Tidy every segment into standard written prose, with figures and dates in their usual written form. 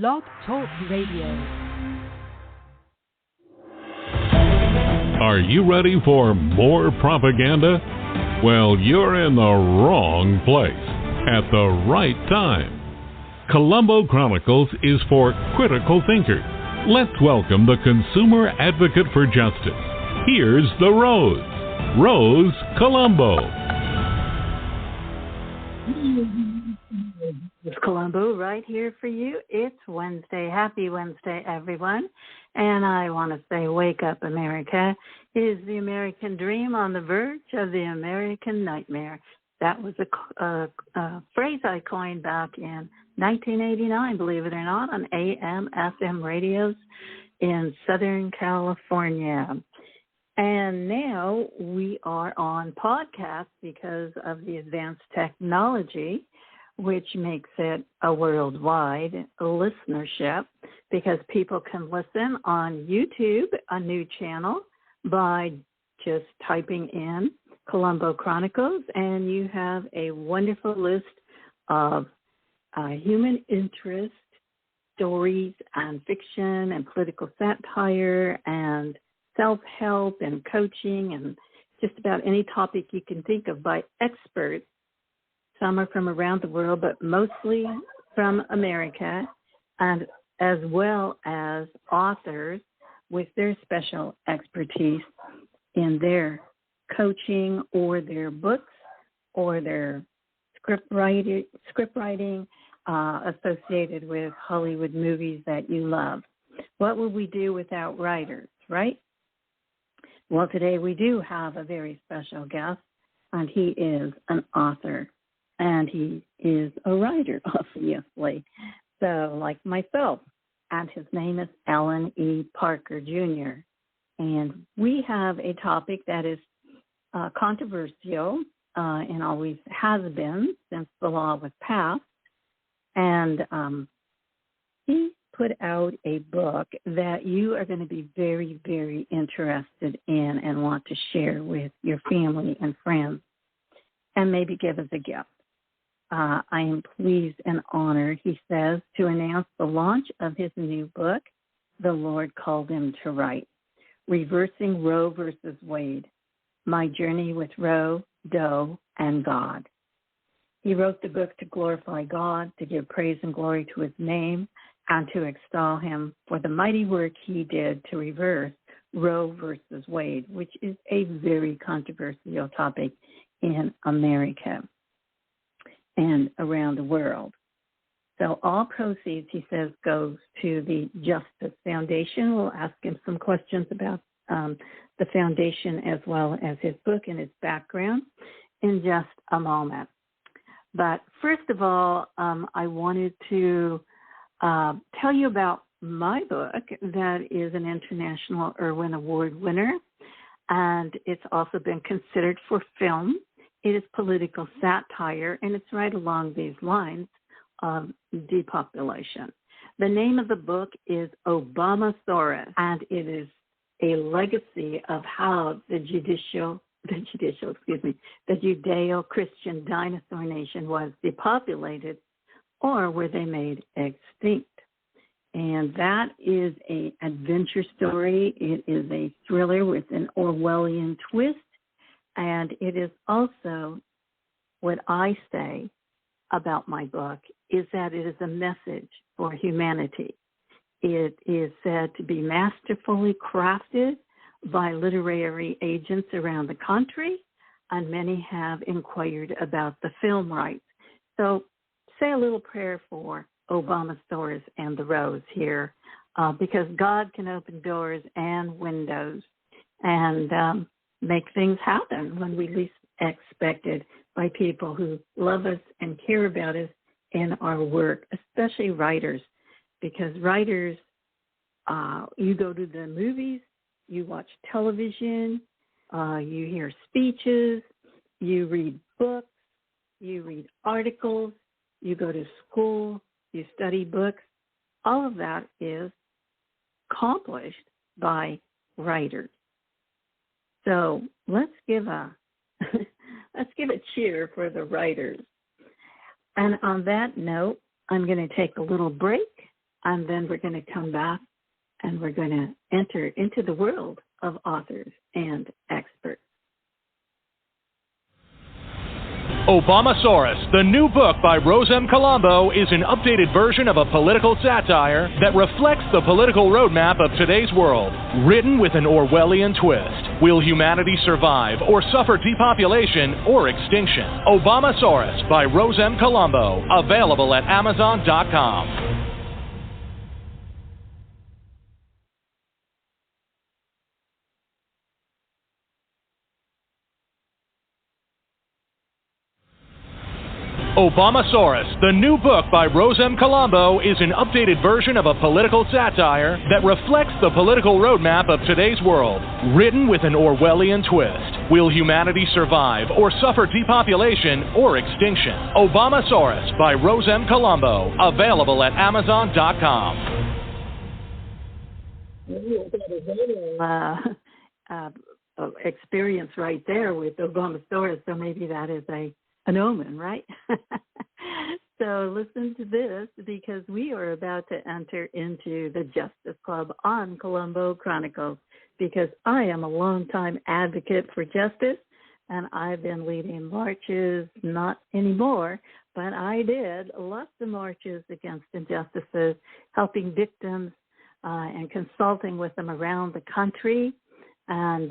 Blog Talk Radio. Are you ready for more propaganda? Well, you're in the wrong place at the right time. Colombo Chronicles is for critical thinkers. Let's welcome the consumer advocate for justice. Here's the Rose Colombo. It's Colombo right here for you. It's Wednesday. Happy Wednesday, everyone. And I want to say, wake up, America. Is the American dream on the verge of the American nightmare? That was a phrase I coined back in 1989, believe it or not, on AM/FM radios in Southern California. And now we are on podcast because of the advanced technology, which makes it a worldwide listenership, because people can listen on YouTube, a new channel, by just typing in Colombo Chronicles, and you have a wonderful list of human interest stories and fiction and political satire and self-help and coaching and just about any topic you can think of by experts. Some are from around the world, but mostly from America, and as well as authors with their special expertise in their coaching or their books or their script writing associated with Hollywood movies that you love. What would we do without writers, right? Well, today we do have a very special guest, and he is an author. And he is a writer, obviously, so like myself. And his name is Allan E. Parker, Jr. And we have a topic that is controversial and always has been since the law was passed. And he put out a book that you are going to be very, very interested in and want to share with your family and friends and maybe give as a gift. I am pleased and honored, he says, to announce the launch of his new book, The Lord Called Him to Write, Reversing Roe versus Wade, My Journey with Roe, Doe, and God. He wrote the book to glorify God, to give praise and glory to his name, and to extol him for the mighty work he did to reverse Roe versus Wade, which is a very controversial topic in America and around the world. So all proceeds, he says, goes to the Justice Foundation. We'll ask him some questions about the foundation as well as his book and his background in just a moment. But first of all, I wanted to tell you about my book that is an International Irwin Award winner, and it's also been considered for film. It is political satire, and it's right along these lines of depopulation. The name of the book is Obamasaurus, and it is a legacy of how the Judeo-Christian dinosaur nation was depopulated, or were they made extinct. And that is an adventure story. It is a thriller with an Orwellian twist. And it is also what I say about my book is that it is a message for humanity. It is said to be masterfully crafted by literary agents around the country, and many have inquired about the film rights. So say a little prayer for Obamasaurus and the Rose here, because God can open doors and windows and make things happen when we least expect it by people who love us and care about us in our work, especially writers, because writers, you go to the movies, you watch television, you hear speeches, you read books, you read articles, you go to school, you study books. All of that is accomplished by writers. So let's give a cheer for the writers. And on that note, I'm going to take a little break, And then we're going to come back and we're going to enter into the world of authors and experts. Obamasaurus, the new book by Rose M. Colombo, is an updated version of a political satire that reflects the political roadmap of today's world, written with an Orwellian twist. Will humanity survive or suffer depopulation or extinction? Obamasaurus by Rose M. Colombo, available at Amazon.com. Obamasaurus, the new book by Rose M. Colombo, is an updated version of a political satire that reflects the political roadmap of today's world, written with an Orwellian twist. Will humanity survive or suffer depopulation or extinction? Obamasaurus by Rose M. Colombo, available at Amazon.com. Experience right there with Obamasaurus, so maybe that is an omen, right? So listen to this, because we are about to enter into the Justice Club on Colombo Chronicles, because I am a longtime advocate for justice, and I've been leading marches, not anymore, but I did lots of marches against injustices, helping victims and consulting with them around the country, and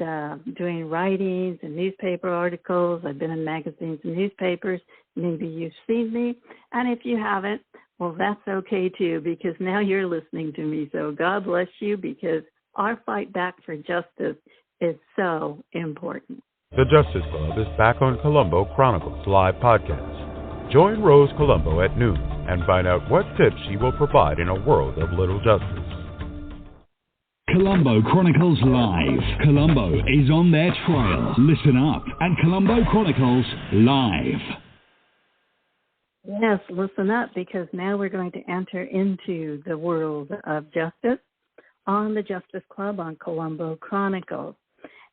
doing writings and newspaper articles. I've been in magazines and newspapers. Maybe you've seen me. And if you haven't, well, that's okay too, because now you're listening to me. So God bless you, because our fight back for justice is so important. The Justice Club is back on Colombo Chronicles Live podcast. Join Rose Colombo at noon and find out what tips she will provide in a world of little justice. Colombo Chronicles Live. Colombo is on their trail. Listen up at Colombo Chronicles Live. Yes, listen up, because now we're going to enter into the world of justice on the Justice Club on Colombo Chronicles.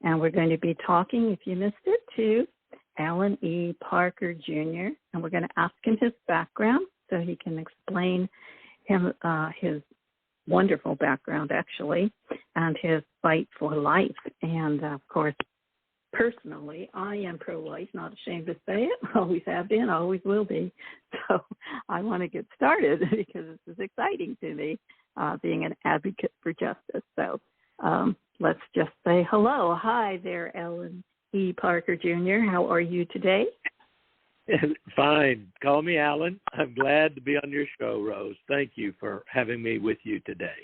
And we're going to be talking, if you missed it, to Allan E. Parker Jr., and we're going to ask him his background so he can explain his wonderful background, actually, and his fight for life. And, of course, personally, I am pro-life, not ashamed to say it, always have been, always will be. So I want to get started because this is exciting to me, being an advocate for justice. So let's just say hello. Hi there, Allan E. Parker Jr. How are you today? Fine. Call me Allan. I'm glad to be on your show, Rose. Thank you for having me with you today.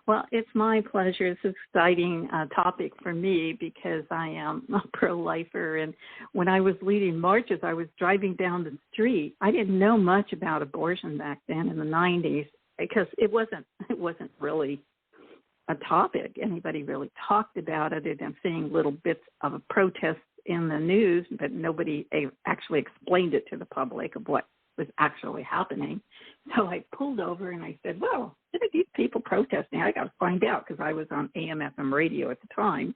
Well, it's my pleasure. It's an exciting topic for me, because I am a pro-lifer. And when I was leading marches, I was driving down the street. I didn't know much about abortion back then in the 90s, because it wasn't really a topic. Anybody really talked about it, and seeing little bits of a protest in the news, but nobody actually explained it to the public of what was actually happening. So I pulled over and I said, well, what are these people protesting? I got to find out, because I was on AM/FM radio at the time.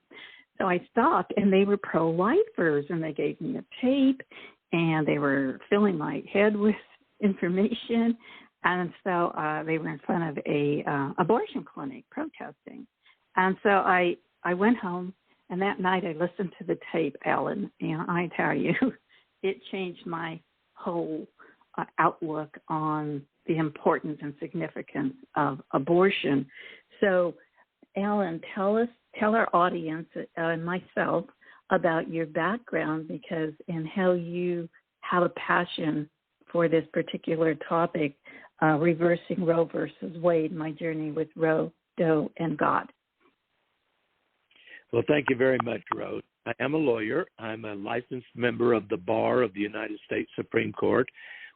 So I stopped, and they were pro-lifers, and they gave me a tape, and they were filling my head with information. And so they were in front of a abortion clinic protesting. And so I went home, and that night I listened to the tape, Allan, and I tell you, it changed my whole outlook on the importance and significance of abortion. So, Allan, tell our audience and myself about your background, because and how you have a passion for this particular topic, reversing Roe versus Wade, my journey with Roe, Doe, and God. Well, thank you very much, Rose. I am a lawyer. I'm a licensed member of the Bar of the United States Supreme Court,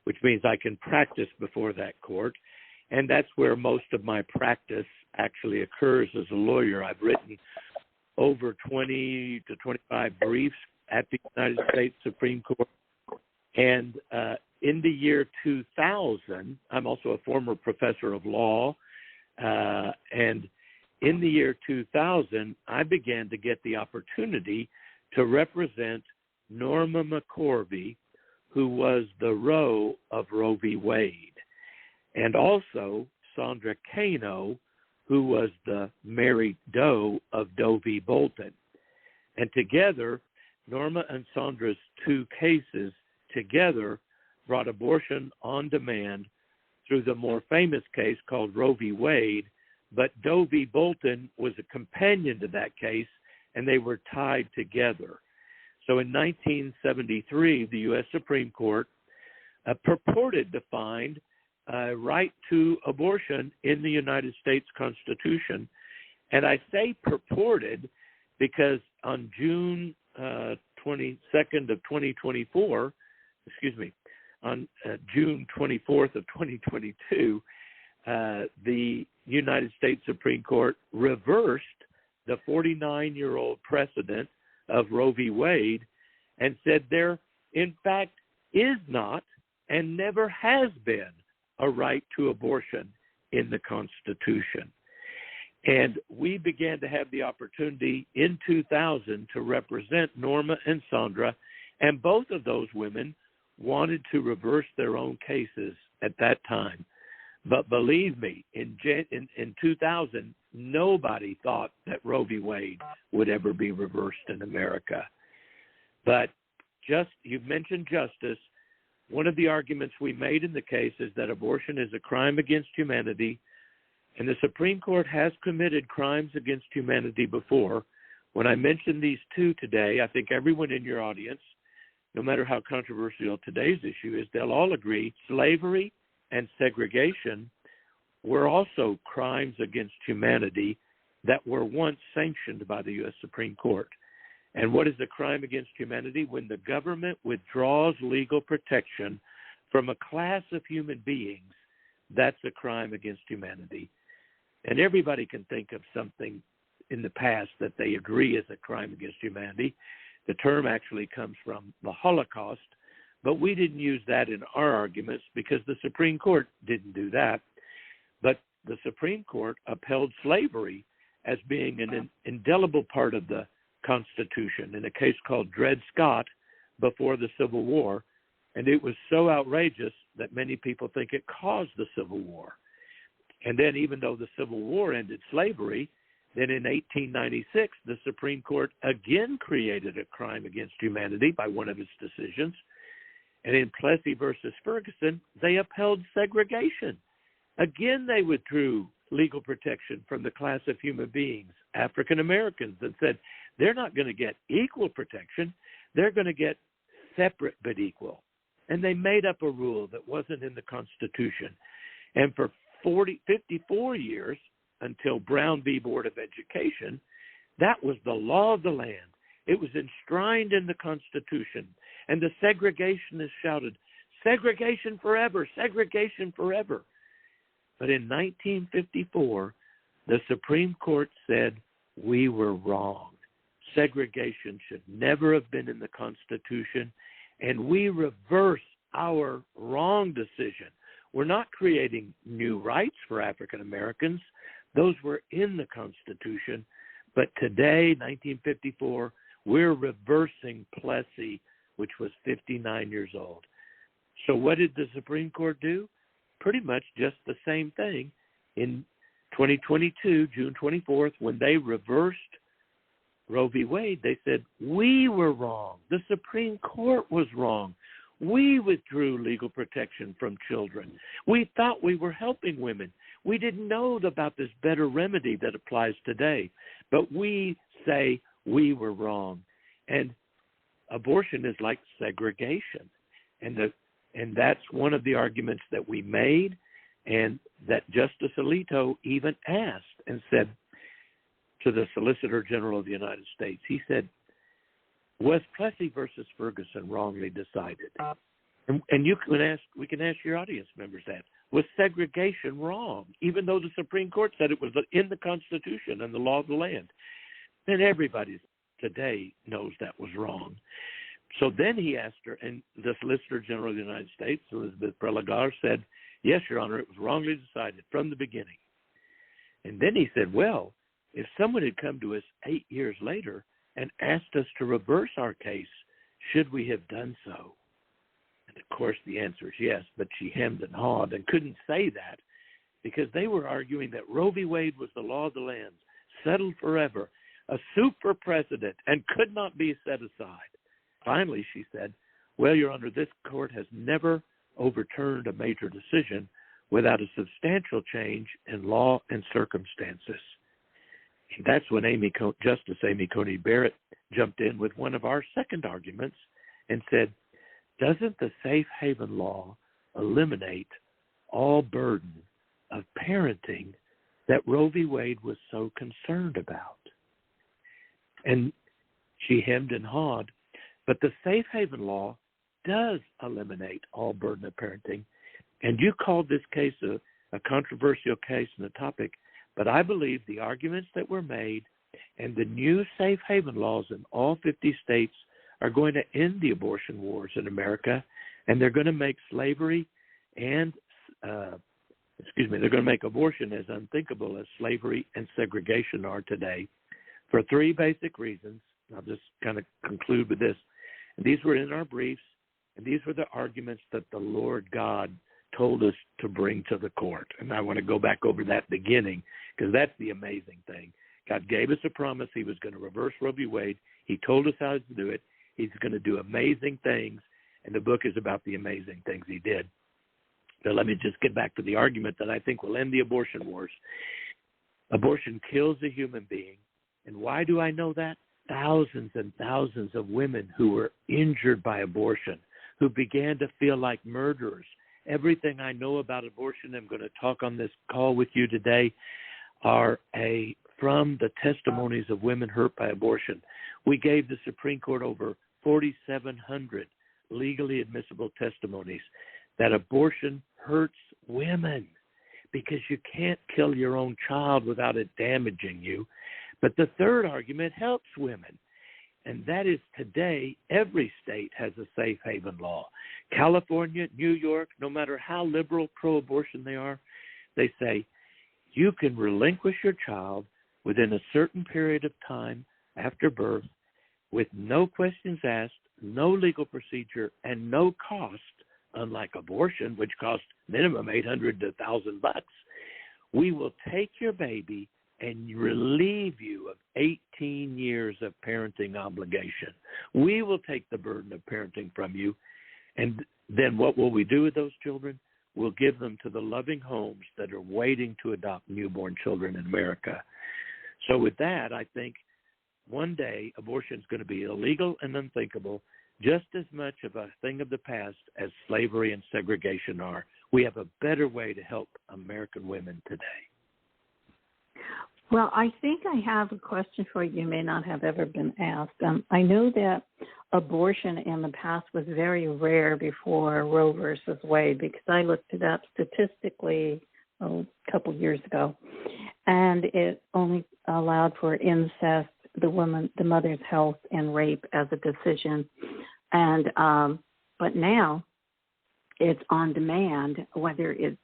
which means I can practice before that court. And that's where most of my practice actually occurs as a lawyer. I've written over 20 to 25 briefs at the United States Supreme Court. And in the year 2000, I'm also a former professor of law, and in the year 2000, I began to get the opportunity to represent Norma McCorvey, who was the Roe of Roe v. Wade, and also Sandra Cano, who was the Mary Doe of Doe v. Bolton. And together, Norma and Sandra's two cases together brought abortion on demand through the more famous case called Roe v. Wade, but Doe v. Bolton was a companion to that case, and they were tied together. So in 1973, the U.S. Supreme Court purported to find a right to abortion in the United States Constitution. And I say purported because on June 22nd of 2024, on June 24th of 2022, the United States Supreme Court reversed the 49-year-old precedent of Roe v. Wade and said there, in fact, is not and never has been a right to abortion in the Constitution. And we began to have the opportunity in 2000 to represent Norma and Sandra, and both of those women wanted to reverse their own cases at that time. But believe me, in 2000, nobody thought that Roe v. Wade would ever be reversed in America. But you've mentioned justice. One of the arguments we made in the case is that abortion is a crime against humanity, and the Supreme Court has committed crimes against humanity before. When I mention these two today, I think everyone in your audience, no matter how controversial today's issue is, they'll all agree slavery and segregation were also crimes against humanity that were once sanctioned by the U.S. Supreme Court. And what is a crime against humanity? When the government withdraws legal protection from a class of human beings, that's a crime against humanity. And everybody can think of something in the past that they agree is a crime against humanity. The term actually comes from the Holocaust, but we didn't use that in our arguments because the Supreme Court didn't do that. But the Supreme Court upheld slavery as being an indelible part of the Constitution in a case called Dred Scott before the Civil War, and it was so outrageous that many people think it caused the Civil War. And then even though the Civil War ended slavery, then in 1896, the Supreme Court again created a crime against humanity by one of its decisions. And in Plessy versus Ferguson, they upheld segregation. Again, they withdrew legal protection from the class of human beings, African Americans, and said they're not going to get equal protection. They're going to get separate but equal. And they made up a rule that wasn't in the Constitution. And for 54 years, until Brown v. Board of Education, that was the law of the land. It was enshrined in the Constitution. And the segregationists shouted, segregation forever, segregation forever. But in 1954, the Supreme Court said we were wrong. Segregation should never have been in the Constitution, and we reverse our wrong decision. We're not creating new rights for African Americans. Those were in the Constitution. But today, 1954, we're reversing Plessy, which was 59 years old. So what did the Supreme Court do? Pretty much just the same thing. In 2022, June 24th, when they reversed Roe v. Wade, they said, we were wrong. The Supreme Court was wrong. We withdrew legal protection from children. We thought we were helping women. We didn't know about this better remedy that applies today. But we say we were wrong. And abortion is like segregation. And that's one of the arguments that we made and that Justice Alito even asked and said to the Solicitor General of the United States. He said, was Plessy versus Ferguson wrongly decided? And we can ask your audience members that. Was segregation wrong, even though the Supreme Court said it was in the Constitution and the law of the land? And everybody today knows that was wrong. So then he asked her, and the Solicitor General of the United States, Elizabeth Prelogar, said, yes, Your Honor, it was wrongly decided from the beginning. And then he said, well, if someone had come to us 8 years later and asked us to reverse our case, should we have done so? And of course the answer is yes, but she hemmed and hawed and couldn't say that because they were arguing that Roe v. Wade was the law of the land, settled forever, a super precedent, and could not be set aside. Finally, she said, well, Your Honor, this court has never overturned a major decision without a substantial change in law and circumstances. And that's when Justice Amy Coney Barrett jumped in with one of our second arguments and said, doesn't the safe haven law eliminate all burden of parenting that Roe v. Wade was so concerned about? And she hemmed and hawed, but the safe haven law does eliminate all burden of parenting. And you called this case a controversial case and a topic, but I believe the arguments that were made and the new safe haven laws in all 50 states are going to end the abortion wars in America, and they're going to make slavery and, they're going to make abortion as unthinkable as slavery and segregation are today for three basic reasons. I'll just kind of conclude with this. And these were in our briefs, and these were the arguments that the Lord God told us to bring to the court. And I want to go back over that beginning, because that's the amazing thing. God gave us a promise he was going to reverse Roe v. Wade. He told us how to do it. He's going to do amazing things, and the book is about the amazing things he did. So let me just get back to the argument that I think will end the abortion wars. Abortion kills a human being. And why do I know that? Thousands and thousands of women who were injured by abortion, who began to feel like murderers. Everything I know about abortion, I'm going to talk on this call with you today, are from the testimonies of women hurt by abortion. We gave the Supreme Court over 4,700 legally admissible testimonies that abortion hurts women because you can't kill your own child without it damaging you. But the third argument helps women, and that is today every state has a safe haven law. California, New York, no matter how liberal pro-abortion they are, they say you can relinquish your child within a certain period of time after birth with no questions asked, no legal procedure, and no cost, unlike abortion, which costs minimum $800 to $1,000. We will take your baby and relieve you of 18 years of parenting obligation. We will take the burden of parenting from you, and then what will we do with those children? We'll give them to the loving homes that are waiting to adopt newborn children in America. So with that, I think one day abortion is going to be illegal and unthinkable, just as much of a thing of the past as slavery and segregation are. We have a better way to help American women today. Well, I think I have a question for you. You may not have ever been asked. I know that abortion in the past was very rare before Roe versus Wade, because I looked it up statistically a couple years ago, and it only allowed for incest, the mother's health, and rape as a decision. And but now it's on demand, whether it's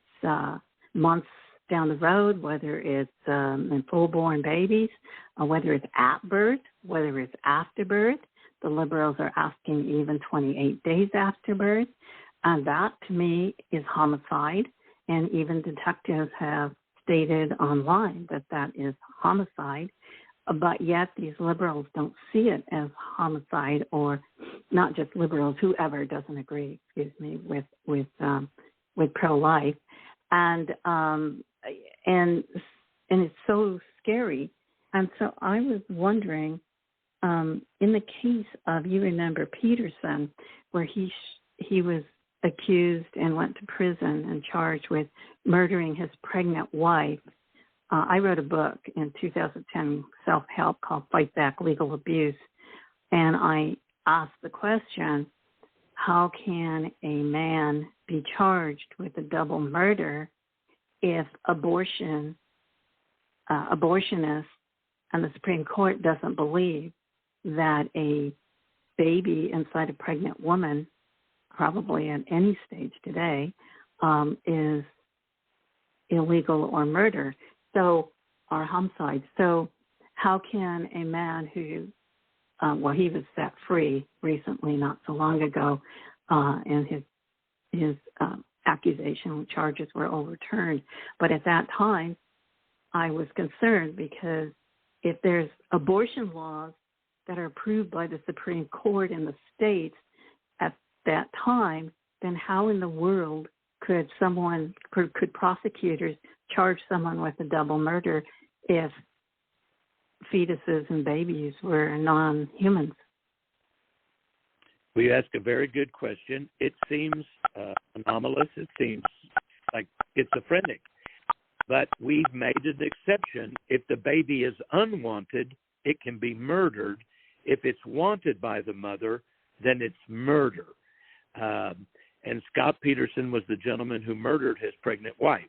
months down the road, whether it's in full-born babies, whether it's at birth, whether it's after birth. The liberals are asking even 28 days after birth. And that, to me, is homicide. And even detectives have stated online that that is homicide. But yet these liberals don't see it as homicide, or not just liberals, whoever doesn't agree, with pro-life. And it's so scary. And so I was wondering, in the case of, you remember Peterson, where he was accused and went to prison and charged with murdering his pregnant wife. I wrote a book in 2010, self-help, called Fight Back Legal Abuse. And I asked the question, how can a man be charged with a double murder if abortionists and the Supreme Court doesn't believe that a baby inside a pregnant woman, probably at any stage today, is illegal or murder, or homicide. So how can a man who, he was set free recently, not so long ago, and his accusation charges were overturned. But at that time, I was concerned because if there's abortion laws that are approved by the Supreme Court in the states at that time, then how in the world could prosecutors charge someone with a double murder if fetuses and babies were non-humans? We ask a very good question. It seems anomalous. It seems like schizophrenic. But we've made an exception. If the baby is unwanted, it can be murdered. If it's wanted by the mother, then it's murder. And Scott Peterson was the gentleman who murdered his pregnant wife.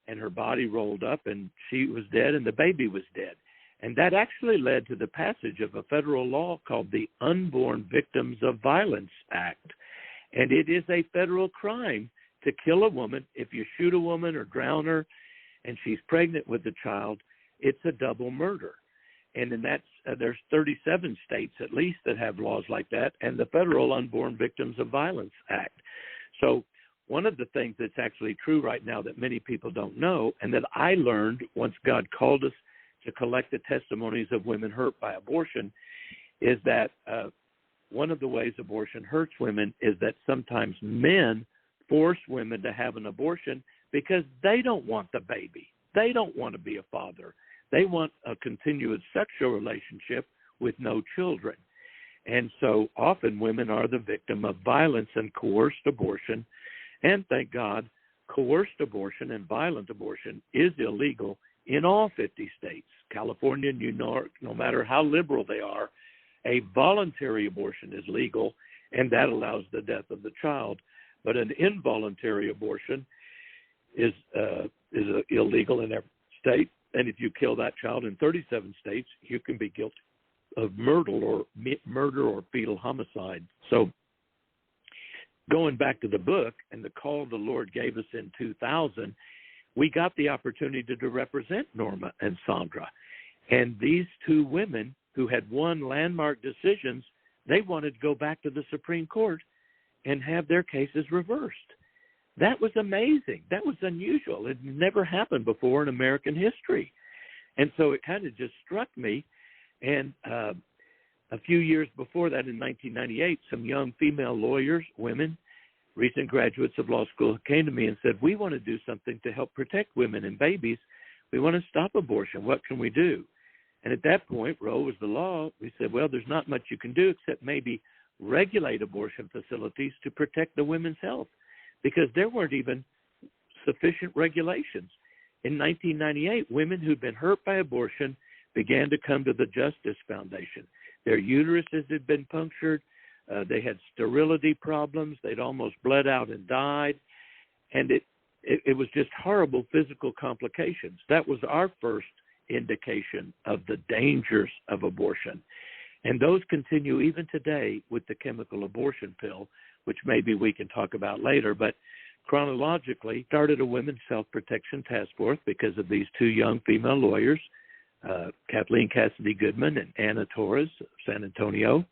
And her body rolled up, and she was dead, and the baby was dead. And that actually led to the passage of a federal law called the Unborn Victims of Violence Act. And it is a federal crime to kill a woman. If you shoot a woman or drown her and she's pregnant with the child, it's a double murder. And in there's 37 states at least that have laws like that, and the federal Unborn Victims of Violence Act. So one of the things that's actually true right now that many people don't know, and that I learned once God called us to collect the testimonies of women hurt by abortion, is that one of the ways abortion hurts women is that sometimes men force women to have an abortion because they don't want the baby. They don't want to be a father. They want a continuous sexual relationship with no children. And so often women are the victim of violence and coerced abortion. And thank God, coerced abortion and violent abortion is illegal in all 50 states. California, New York, no matter how liberal they are, a voluntary abortion is legal, and that allows the death of the child. But an involuntary abortion is illegal in every state. And if you kill that child in 37 states, you can be guilty of murder or fetal homicide. So going back to the book and the call the Lord gave us in 2000, we got the opportunity to represent Norma and Sandra. And these two women who had won landmark decisions, they wanted to go back to the Supreme Court and have their cases reversed. That was amazing. That was unusual. It never happened before in American history. And so it kind of just struck me. And a few years before that, in 1998, some young female lawyers, women, recent graduates of law school, came to me and said, we want to do something to help protect women and babies. We want to stop abortion. What can we do? And at that point, Roe was the law. We said, well, there's not much you can do except maybe regulate abortion facilities to protect the women's health, because there weren't even sufficient regulations. In 1998, women who'd been hurt by abortion began to come to the Justice Foundation. Their uteruses had been punctured. They had sterility problems. They'd almost bled out and died. And it was just horrible physical complications. That was our first indication of the dangers of abortion. And those continue even today with the chemical abortion pill, which maybe we can talk about later. But chronologically, started a women's self-protection task force because of these two young female lawyers, Kathleen Cassidy Goodman and Anna Torres of San Antonio.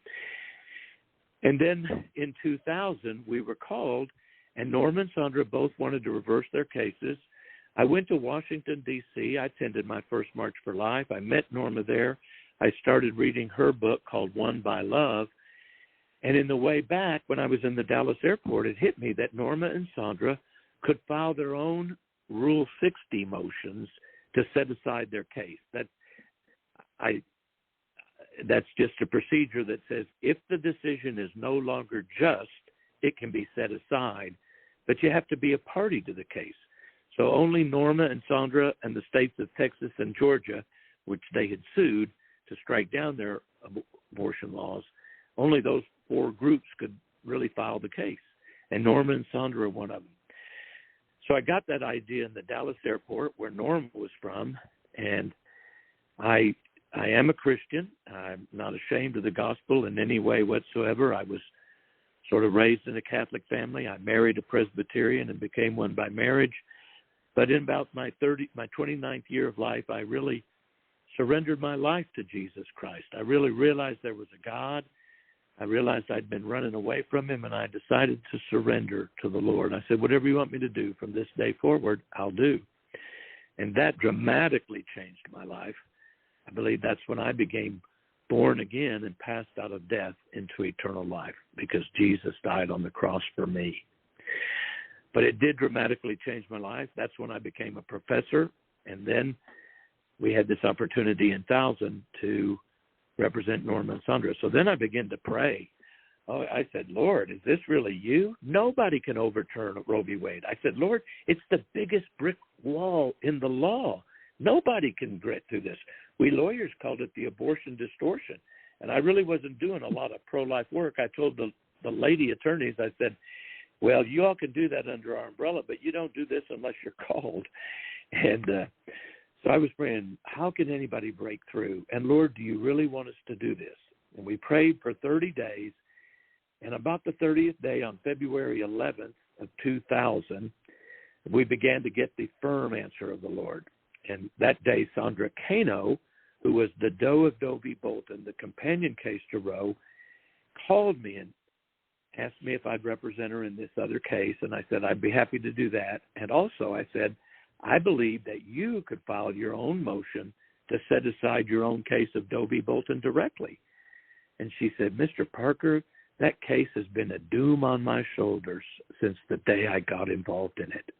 And then in 2000, we were called, and Norma and Sandra both wanted to reverse their cases. I went to Washington, D.C. I attended my first March for Life. I met Norma there. I started reading her book called Won by Love. And in the way back, when I was in the Dallas airport, it hit me that Norma and Sandra could file their own Rule 60 motions to set aside their case. That's just a procedure that says if the decision is no longer just, it can be set aside, but you have to be a party to the case. So only Norma and Sandra and the states of Texas and Georgia, which they had sued to strike down their abortion laws, only those four groups could really file the case. And Norma and Sandra are one of them. So I got that idea in the Dallas airport where Norma was from, and I am a Christian. I'm not ashamed of the gospel in any way whatsoever. I was sort of raised in a Catholic family. I married a Presbyterian and became one by marriage. But in about my 29th year of life, I really surrendered my life to Jesus Christ. I really realized there was a God. I realized I'd been running away from him, and I decided to surrender to the Lord. I said, whatever you want me to do from this day forward, I'll do. And that dramatically changed my life. I believe that's when I became born again and passed out of death into eternal life, because Jesus died on the cross for me. But it did dramatically change my life. That's when I became a professor, and then we had this opportunity in 2000 to represent Norma and Sandra. So then I began to pray. Oh, I said, Lord, is this really you? Nobody can overturn Roe v. Wade. I said, Lord, it's the biggest brick wall in the law. Nobody can get through this. We lawyers called it the abortion distortion. And I really wasn't doing a lot of pro-life work. I told the lady attorneys, I said, well, you all can do that under our umbrella, but you don't do this unless you're called. And so I was praying, how can anybody break through? And Lord, do you really want us to do this? And we prayed for 30 days. And about the 30th day, on February 11th of 2000, we began to get the firm answer of the Lord. And that day, Sandra Cano, who was the Doe of Doe v. Bolton, the companion case to Roe, called me and asked me if I'd represent her in this other case. And I said, I'd be happy to do that. And also I said, I believe that you could file your own motion to set aside your own case of Doe v. Bolton directly. And she said, Mr. Parker, that case has been a doom on my shoulders since the day I got involved in it.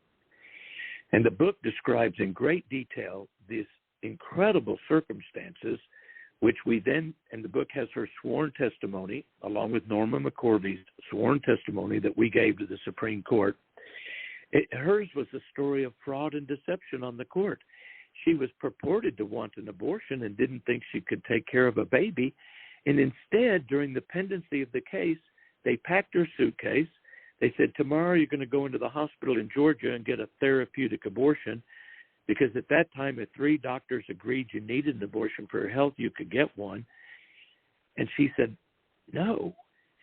And the book describes in great detail these incredible circumstances, which we then, and the book has her sworn testimony, along with Norma McCorvey's sworn testimony that we gave to the Supreme Court. Hers was a story of fraud and deception on the court. She was purported to want an abortion and didn't think she could take care of a baby. And instead, during the pendency of the case, they packed her suitcase. They said, tomorrow you're going to go into the hospital in Georgia and get a therapeutic abortion, because at that time, if 3 doctors agreed you needed an abortion for your health, you could get one. And she said, no.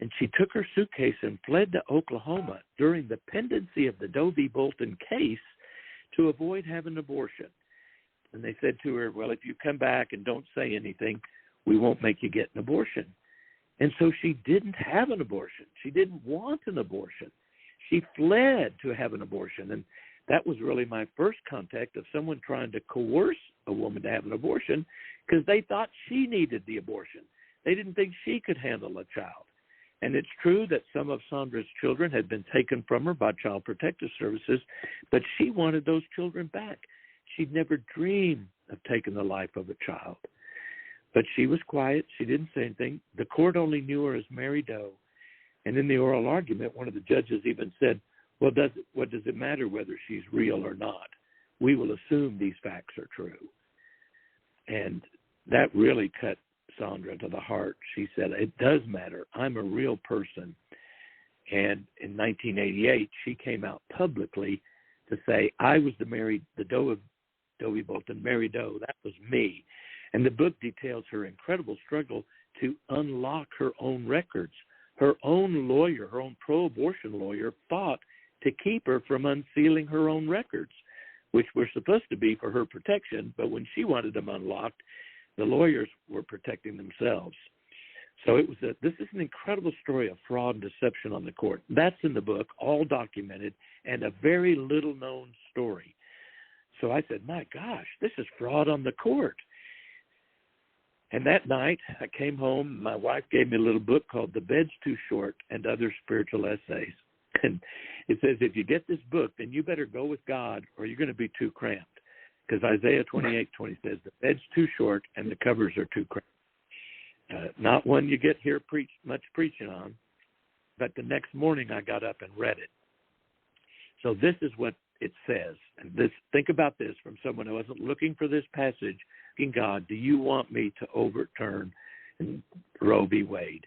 And she took her suitcase and fled to Oklahoma during the pendency of the Doe v. Bolton case to avoid having an abortion. And they said to her, well, if you come back and don't say anything, we won't make you get an abortion. And so she didn't have an abortion. She didn't want an abortion. She fled to have an abortion. And that was really my first contact of someone trying to coerce a woman to have an abortion, because they thought she needed the abortion. They didn't think she could handle a child. And it's true that some of Sandra's children had been taken from her by Child Protective Services, but she wanted those children back. She'd never dreamed of taking the life of a child. But she was quiet. She didn't say anything. The court only knew her as Mary Doe. And in the oral argument, one of the judges even said, well, what does it matter whether she's real or not? We will assume these facts are true. And that really cut Sandra to the heart. She said, it does matter. I'm a real person. And in 1988, she came out publicly to say, I was the Doe of Doe v. Bolton, Mary Doe. That was me. And the book details her incredible struggle to unlock her own records. Her own lawyer, her own pro-abortion lawyer, fought to keep her from unsealing her own records, which were supposed to be for her protection. But when she wanted them unlocked, the lawyers were protecting themselves. So this is an incredible story of fraud and deception on the court. That's in the book, all documented, and a very little-known story. So I said, my gosh, this is fraud on the court. And that night, I came home. My wife gave me a little book called The Bed's Too Short and Other Spiritual Essays. And it says, if you get this book, then you better go with God or you're going to be too cramped. Because Isaiah 28:20 says, the bed's too short and the covers are too cramped. Not one you get here much preaching on, but the next morning I got up and read it. So this is what it says. And think about this from someone who wasn't looking for this passage. God, do you want me to overturn Roe v. Wade?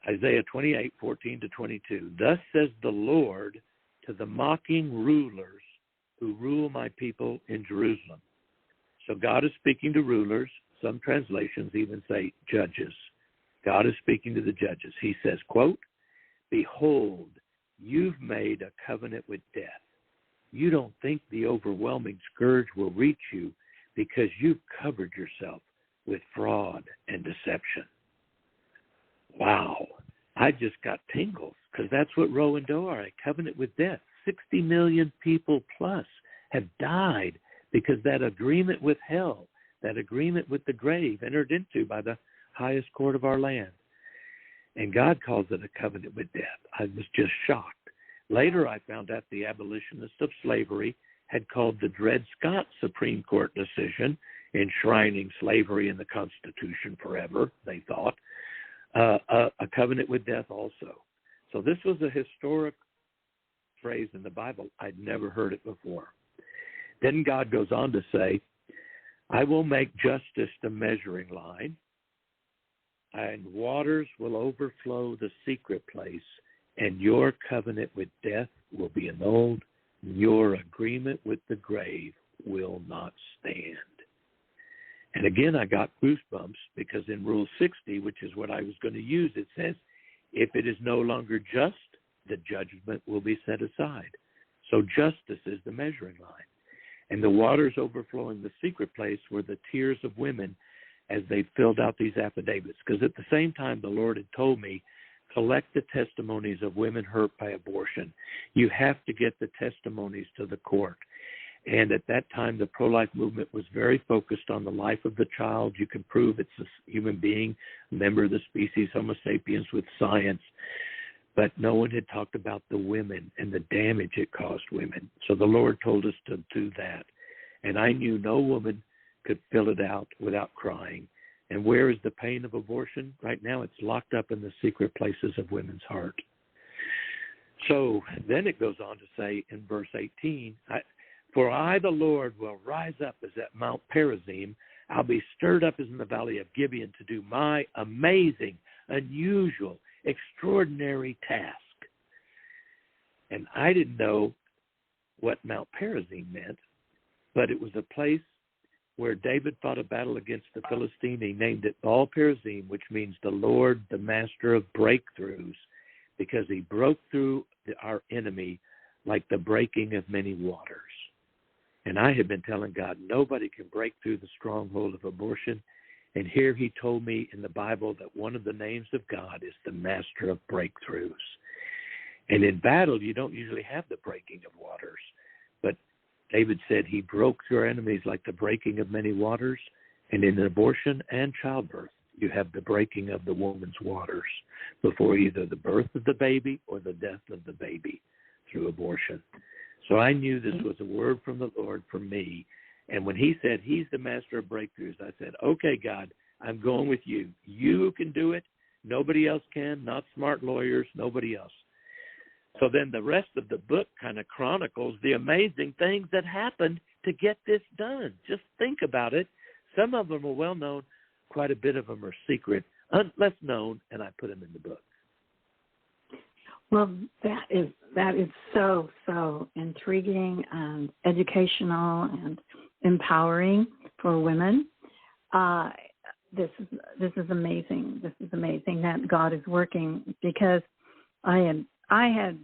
Isaiah 28:14-22. Thus says the Lord to the mocking rulers who rule my people in Jerusalem. So God is speaking to rulers. Some translations even say judges. God is speaking to the judges. He says, quote, behold, you've made a covenant with death. You don't think the overwhelming scourge will reach you, because you've covered yourself with fraud and deception. Wow. I just got tingles because that's what Roe and Doe are, a covenant with death. 60 million people plus have died because that agreement with hell, that agreement with the grave entered into by the highest court of our land. And God calls it a covenant with death. I was just shocked. Later, I found out the abolitionists of slavery had called the Dred Scott Supreme Court decision, enshrining slavery in the Constitution forever, they thought, a covenant with death also. So this was a historic phrase in the Bible. I'd never heard it before. Then God goes on to say, I will make justice the measuring line, and waters will overflow the secret place, and your covenant with death will be annulled. Your agreement with the grave will not stand. And again, I got goosebumps because in Rule 60, which is what I was going to use, it says, if it is no longer just, the judgment will be set aside. So justice is the measuring line. And the waters overflowing the secret place were the tears of women as they filled out these affidavits. Because at the same time, the Lord had told me, collect the testimonies of women hurt by abortion. You have to get the testimonies to the court. And at that time, the pro-life movement was very focused on the life of the child. You can prove it's a human being, a member of the species Homo sapiens with science. But no one had talked about the women and the damage it caused women. So the Lord told us to do that. And I knew no woman could fill it out without crying. And where is the pain of abortion? Right now it's locked up in the secret places of women's heart. So then it goes on to say in verse 18, for I, the Lord, will rise up as at Mount Perazim. I'll be stirred up as in the valley of Gibeon to do my amazing, unusual, extraordinary task. And I didn't know what Mount Perazim meant, but it was a place where David fought a battle against the Philistine. He named it Baal Perazim, which means the Lord, the master of breakthroughs, because he broke through our enemy like the breaking of many waters. And I had been telling God, nobody can break through the stronghold of abortion. And here he told me in the Bible that one of the names of God is the master of breakthroughs. And in battle, you don't usually have the breaking of waters. But David said he broke through our enemies like the breaking of many waters. And in abortion and childbirth, you have the breaking of the woman's waters before either the birth of the baby or the death of the baby through abortion. So I knew this was a word from the Lord for me. And when he said he's the master of breakthroughs, I said, okay, God, I'm going with you. You can do it. Nobody else can, not smart lawyers, nobody else. So then the rest of the book kind of chronicles the amazing things that happened to get this done. Just think about it. Some of them are well known. Quite a bit of them are secret, less known, and I put them in the book. Well, that is so intriguing and educational and empowering for women. This is amazing. This is amazing that God is working, because I had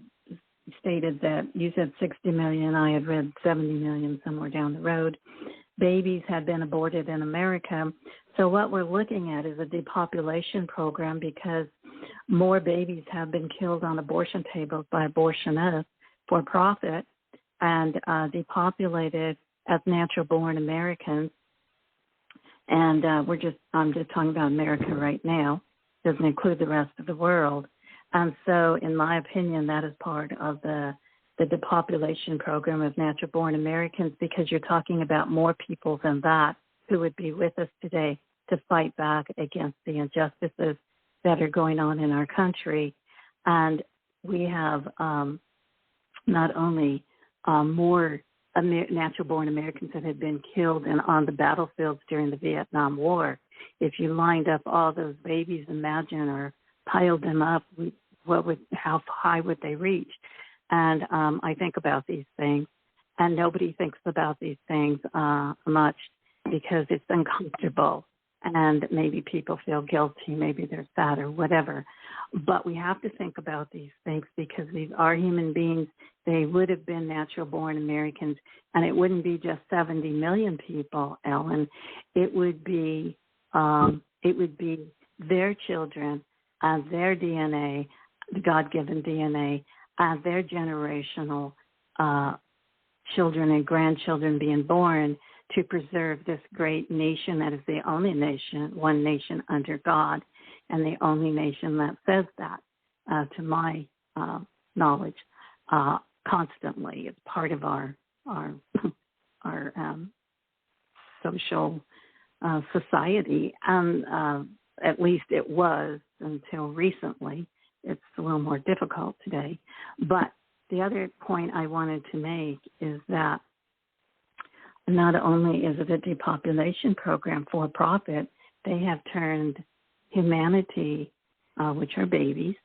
stated that you said 60 million. I had read 70 million somewhere down the road. Babies had been aborted in America. So what we're looking at is a depopulation program, because more babies have been killed on abortion tables by abortionists for profit and depopulated as natural-born Americans. And I'm just talking about America right now. Doesn't include the rest of the world. And so, in my opinion, that is part of the depopulation program of natural-born Americans, because you're talking about more people than that who would be with us today to fight back against the injustices that are going on in our country. And we have not only more natural-born Americans that had been killed and on the battlefields during the Vietnam War. If you lined up all those babies, imagine, or piled them up, how high would they reach? And I think about these things, and nobody thinks about these things much because it's uncomfortable, and maybe people feel guilty, maybe they're sad or whatever. But we have to think about these things because these are human beings. They would have been natural-born Americans, and it wouldn't be just 70 million people, Ellen. It would be their children as their DNA, the God-given DNA, as their generational children and grandchildren being born to preserve this great nation that is the only nation, one nation under God, and the only nation that says that, to my knowledge, constantly. It's part of our social society, and at least it was until recently. It's a little more difficult today. But the other point I wanted to make is that not only is it a depopulation program for profit, they have turned humanity, which are babies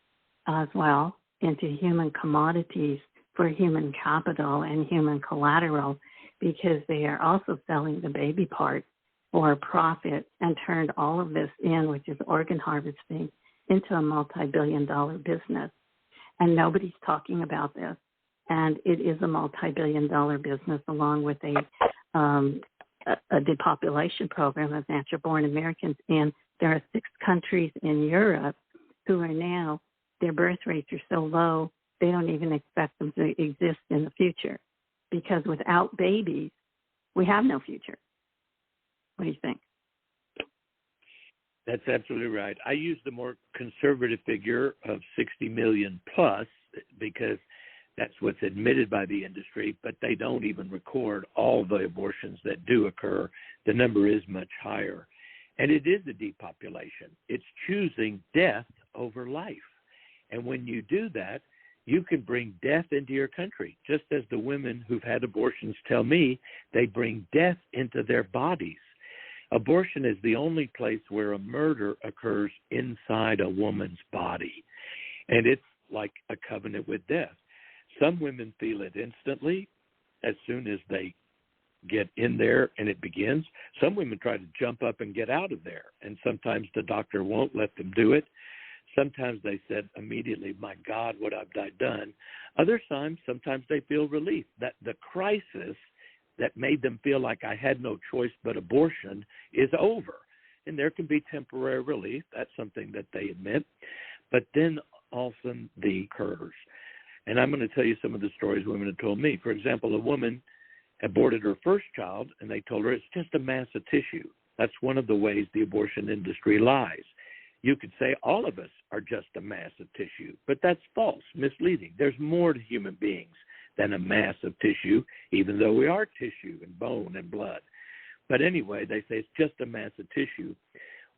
as well, into human commodities for human capital and human collateral, because they are also selling the baby part for profit and turned all of this in, which is organ harvesting, into a multi-billion-dollar business. And nobody's talking about this. And it is a multi-billion-dollar business, along with a depopulation program of natural-born Americans. And there are 6 countries in Europe who are now, their birth rates are so low, they don't even expect them to exist in the future. Because without babies, we have no future. What do you think? That's absolutely right. I use the more conservative figure of 60 million plus because that's what's admitted by the industry, but they don't even record all the abortions that do occur. The number is much higher. And it is a depopulation. It's choosing death over life. And when you do that, you can bring death into your country, just as the women who've had abortions tell me they bring death into their bodies. Abortion is the only place where a murder occurs inside a woman's body, and it's like a covenant with death. Some women feel it instantly as soon as they get in there and it begins. Some women try to jump up and get out of there, and sometimes the doctor won't let them do it. Sometimes they said immediately, my God, what have I done? Other times, sometimes they feel relief that the crisis that made them feel like I had no choice but abortion is over. And there can be temporary relief. That's something that they admit. But then also the occurs. And I'm going to tell you some of the stories women have told me. For example, a woman aborted her first child, and they told her it's just a mass of tissue. That's one of the ways the abortion industry lies. You could say all of us are just a mass of tissue, but that's false, misleading. There's more to human beings than a mass of tissue, even though we are tissue and bone and blood. But anyway, they say it's just a mass of tissue.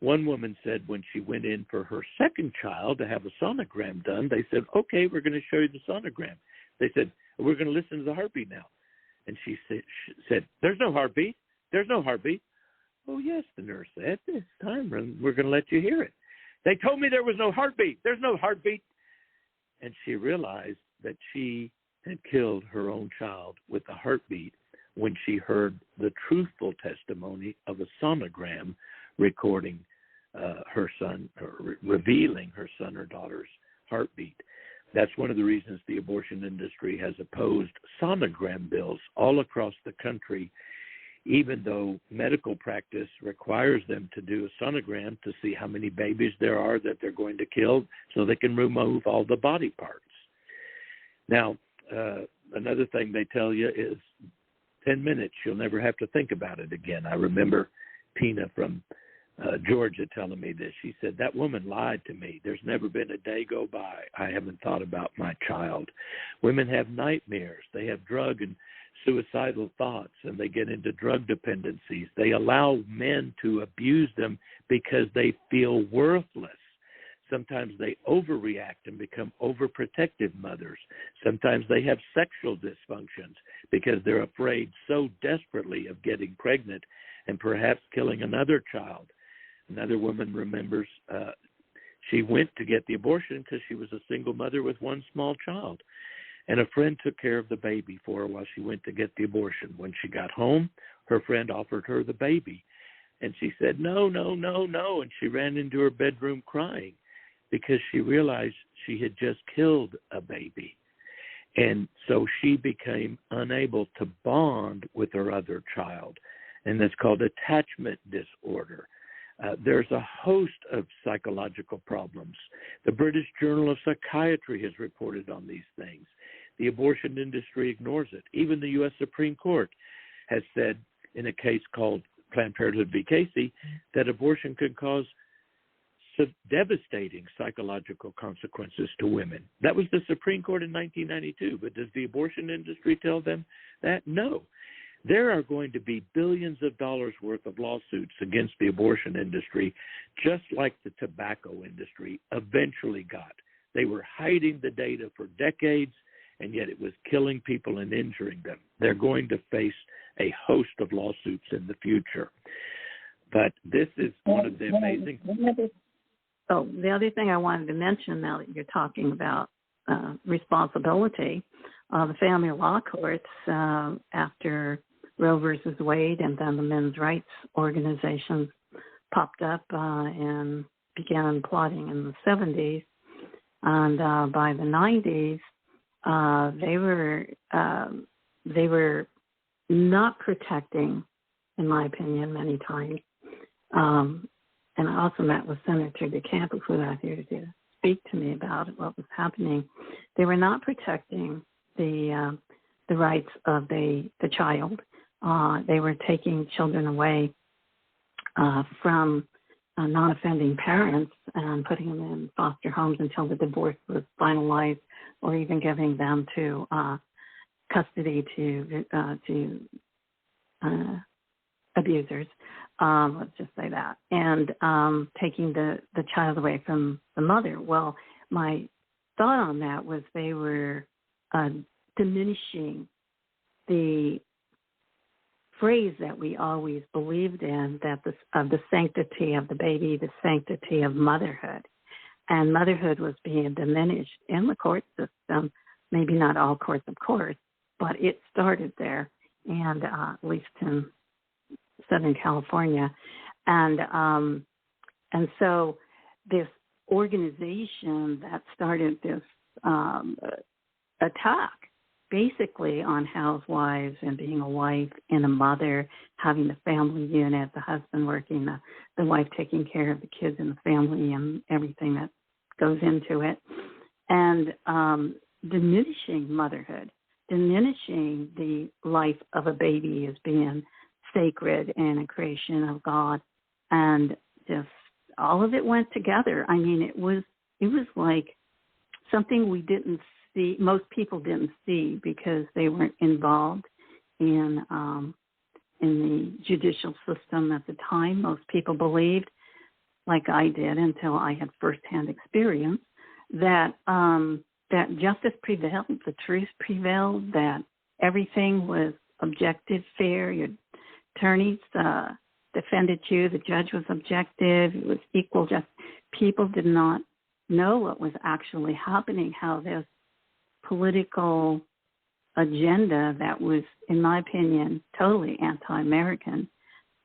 One woman said when she went in for her second child to have a sonogram done, they said, okay, we're going to show you the sonogram. They said, we're going to listen to the heartbeat now. And she said, there's no heartbeat. There's no heartbeat. Oh, yes, the nurse said, it's time. We're going to let you hear it. They told me there was no heartbeat. There's no heartbeat. And she realized that she had killed her own child with a heartbeat when she heard the truthful testimony of a sonogram recording her son, or revealing her son or daughter's heartbeat. That's one of the reasons the abortion industry has opposed sonogram bills all across the country, even though medical practice requires them to do a sonogram to see how many babies there are that they're going to kill so they can remove all the body parts. Now, another thing they tell you is 10 minutes, you'll never have to think about it again. I remember Tina from Georgia telling me this. She said, that woman lied to me. There's never been a day go by I haven't thought about my child. Women have nightmares. They have drug and suicidal thoughts, and they get into drug dependencies. They allow men to abuse them because they feel worthless. Sometimes they overreact and become overprotective mothers. Sometimes they have sexual dysfunctions because they're afraid so desperately of getting pregnant and perhaps killing another child. Another woman remembers she went to get the abortion because she was a single mother with one small child. And a friend took care of the baby for her while she went to get the abortion. When she got home, her friend offered her the baby. And she said, no, no, no, no. And she ran into her bedroom crying because she realized she had just killed a baby. And so she became unable to bond with her other child. And that's called attachment disorder. There's a host of psychological problems. The British Journal of Psychiatry has reported on these things. The abortion industry ignores it. Even the U.S. Supreme Court has said in a case called Planned Parenthood v. Casey that abortion could cause devastating psychological consequences to women. That was the Supreme Court in 1992, but does the abortion industry tell them that? No. There are going to be billions of dollars worth of lawsuits against the abortion industry, just like the tobacco industry eventually got. They were hiding the data for decades, and yet it was killing people and injuring them. They're going to face a host of lawsuits in the future. But this is one of the amazing... So the other thing I wanted to mention, now that you're talking about responsibility, the family law courts, after Roe versus Wade and then the men's rights organizations popped up and began plotting in the 70s. And by the 90s, they were not protecting, in my opinion, many times. And I also met with Senator DeCamp, who was out here to speak to me about what was happening. They were not protecting the rights of the child. They were taking children away from non-offending parents and putting them in foster homes until the divorce was finalized, or even giving them to custody to abusers. Let's just say that, and taking the child away from the mother. Well, my thought on that was they were diminishing the phrase that we always believed in, that the sanctity of the baby, the sanctity of motherhood. And motherhood was being diminished in the court system, maybe not all courts, of course, but it started there, and at least in Southern California. And so this organization that started this attack basically on housewives and being a wife and a mother, having the family unit, the husband working, the wife taking care of the kids and the family and everything that goes into it, and diminishing motherhood, diminishing the life of a baby as being sacred and a creation of God, and just all of it went together. I mean, it was like something we didn't see, most people didn't see, because they weren't involved in the judicial system at the time. Most people believed, like I did until I had firsthand experience, that that justice prevailed, the truth prevailed, that everything was objective, fair. Your attorneys defended you, the judge was objective, it was equal. Just people did not know what was actually happening, how this political agenda that was, in my opinion, totally anti-American,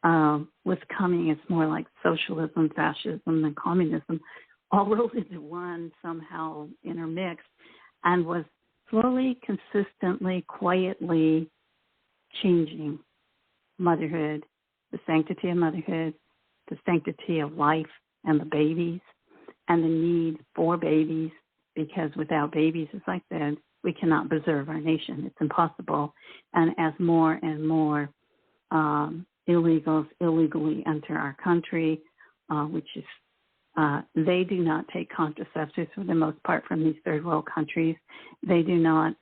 was coming. It's more like socialism, fascism, and communism, all rolled into one, somehow intermixed, and was slowly, consistently, quietly changing motherhood, the sanctity of motherhood, the sanctity of life and the babies, and the need for babies, because without babies, as I said, we cannot preserve our nation. It's impossible. And as more and more illegals illegally enter our country, which is they do not take contraceptives for the most part from these third world countries. They do not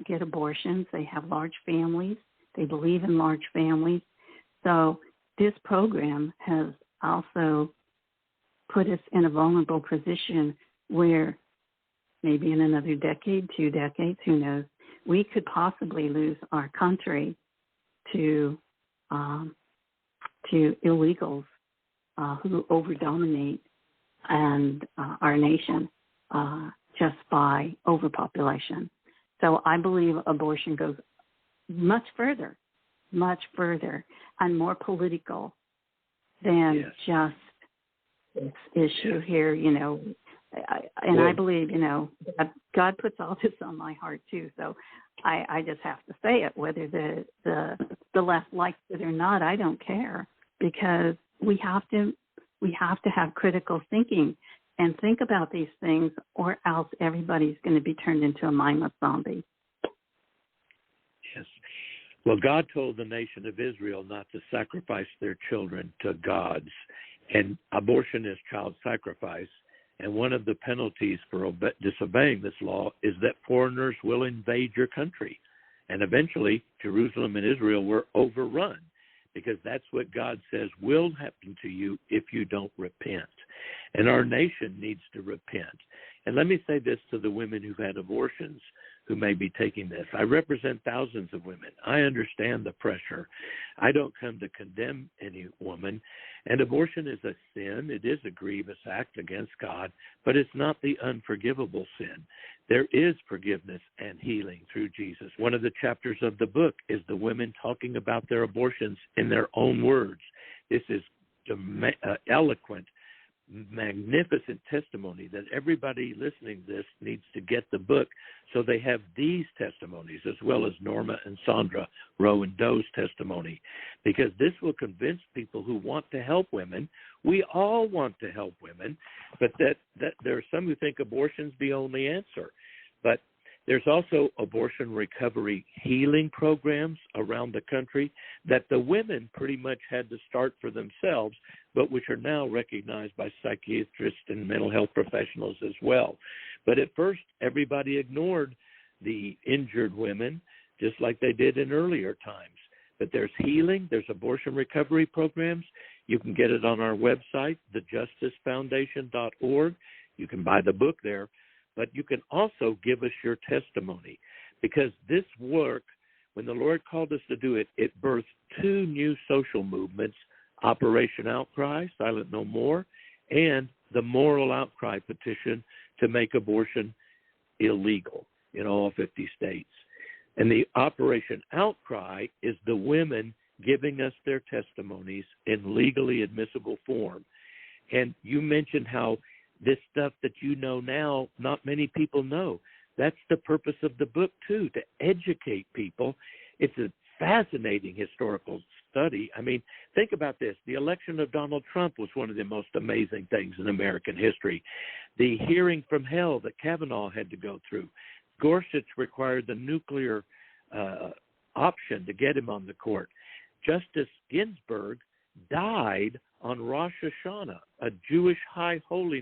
get abortions. They have large families. They believe in large families. So this program has also put us in a vulnerable position where maybe in another decade, 2 decades, who knows, we could possibly lose our country to illegals who overdominate and our nation just by overpopulation. So I believe abortion goes much further, and more political than just this issue here, you know. I believe, you know, God puts all this on my heart too. So I just have to say it, whether the left likes it or not. I don't care, because we have to have critical thinking and think about these things, or else everybody's going to be turned into a mindless zombie. Yes. Well, God told the nation of Israel not to sacrifice their children to gods, and abortion is child sacrifice. And one of the penalties for disobeying this law is that foreigners will invade your country. And eventually, Jerusalem and Israel were overrun, because that's what God says will happen to you if you don't repent. And our nation needs to repent. And let me say this to the women who've had abortions who may be taking this. I represent thousands of women. I understand the pressure. I don't come to condemn any woman. And abortion is a sin. It is a grievous act against God, but it's not the unforgivable sin. There is forgiveness and healing through Jesus. One of the chapters of the book is the women talking about their abortions in their own words. This is eloquent, magnificent testimony that everybody listening to this needs to get the book so they have these testimonies, as well as Norma and Sandra Rowe and Doe's testimony, because this will convince people who want to help women. We all want to help women, but that there are some who think abortion's the only answer. But there's also abortion recovery healing programs around the country that the women pretty much had to start for themselves, but which are now recognized by psychiatrists and mental health professionals as well. But at first, everybody ignored the injured women, just like they did in earlier times. But there's healing, there's abortion recovery programs. You can get it on our website, thejusticefoundation.org. You can buy the book there. But you can also give us your testimony, because this work, when the Lord called us to do it, it birthed two new social movements, Operation Outcry, Silent No More, and the Moral Outcry petition to make abortion illegal in all 50 states. And the Operation Outcry is the women giving us their testimonies in legally admissible form. And you mentioned how this stuff that you know now, not many people know. That's the purpose of the book, too, to educate people. It's a fascinating historical study. I mean, think about this. The election of Donald Trump was one of the most amazing things in American history. The hearing from hell that Kavanaugh had to go through. Gorsuch required the nuclear option to get him on the court. Justice Ginsburg died on Rosh Hashanah, a Jewish high holy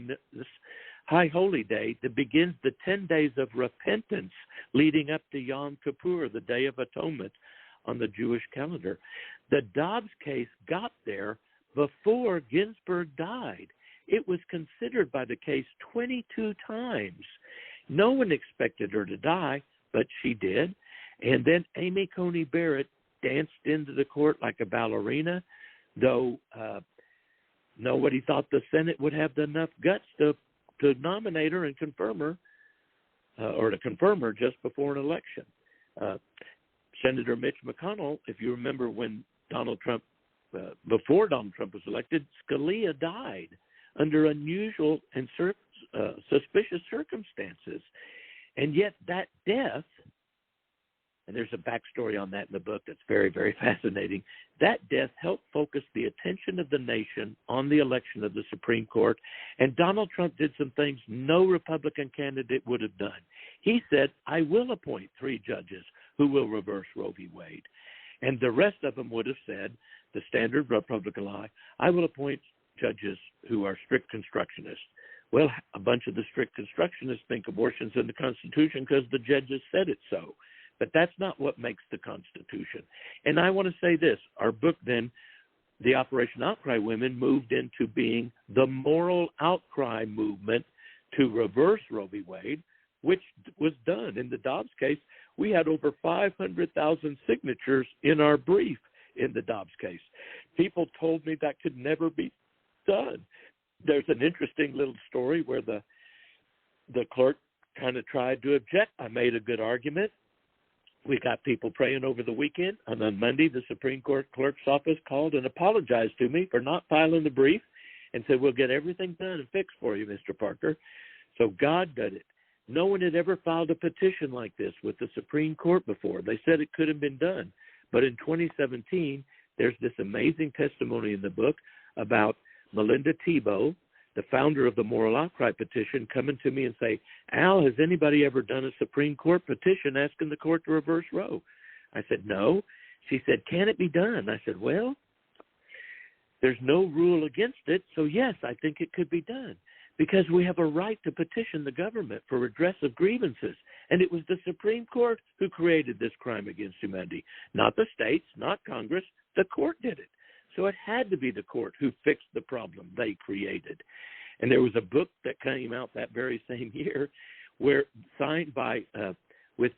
day that begins the 10 days of repentance leading up to Yom Kippur, the Day of Atonement on the Jewish calendar. The Dobbs case got there before Ginsburg died. It was considered by the case 22 times. No one expected her to die, but she did. And then Amy Coney Barrett danced into the court like a ballerina, though nobody thought the Senate would have enough guts to nominate her and confirm her, or to confirm her just before an election. Senator Mitch McConnell, if you remember when Donald Trump, before Donald Trump was elected, Scalia died under unusual and suspicious circumstances. And yet that death, and there's a backstory on that in the book that's very, very fascinating, that death helped focus the attention of the nation on the election of the Supreme Court, and Donald Trump did some things no Republican candidate would have done. He said, I will appoint 3 judges who will reverse Roe v. Wade. And the rest of them would have said, the standard Republican lie, I will appoint judges who are strict constructionists. Well, a bunch of the strict constructionists think abortion's in the Constitution because the judges said it so. But that's not what makes the Constitution. And I want to say this. Our book then, the Operation Outcry Women, moved into being the Moral Outcry movement to reverse Roe v. Wade, which was done. In the Dobbs case, we had over 500,000 signatures in our brief in the Dobbs case. People told me that could never be done. There's an interesting little story where the clerk kind of tried to object. I made a good argument. We got people praying over the weekend, and on Monday, the Supreme Court clerk's office called and apologized to me for not filing the brief and said, we'll get everything done and fixed for you, Mr. Parker. So God did it. No one had ever filed a petition like this with the Supreme Court before. They said it could have been done. But in 2017, there's this amazing testimony in the book about Melinda Thibault, the founder of the Moral Outcry petition, coming to me and say, Al, has anybody ever done a Supreme Court petition asking the court to reverse Roe? I said, no. She said, can it be done? I said, well, there's no rule against it, so yes, I think it could be done, because we have a right to petition the government for redress of grievances. And it was the Supreme Court who created this crime against humanity, not the states, not Congress. The court did it. So it had to be the court who fixed the problem they created. And there was a book that came out that very same year where signed by with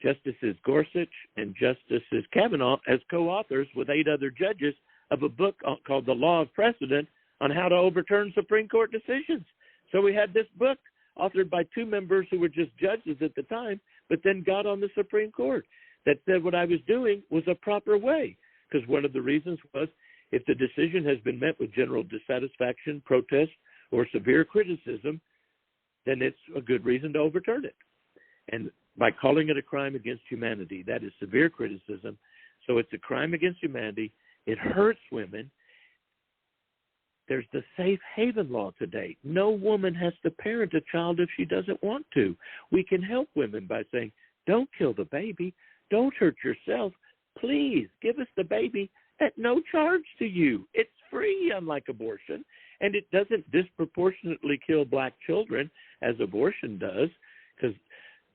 Justices Gorsuch and Justices Kavanaugh as co-authors with 8 other judges of a book called The Law of Precedent on how to overturn Supreme Court decisions. So we had this book authored by 2 members who were just judges at the time, but then got on the Supreme Court that said what I was doing was a proper way, because one of the reasons was if the decision has been met with general dissatisfaction, protest, or severe criticism, then it's a good reason to overturn it. And by calling it a crime against humanity, that is severe criticism. So it's a crime against humanity. It hurts women. There's the safe haven law today. No woman has to parent a child if she doesn't want to. We can help women by saying, don't kill the baby. Don't hurt yourself. Please give us the baby at no charge to you. It's free, unlike abortion. And it doesn't disproportionately kill black children as abortion does, because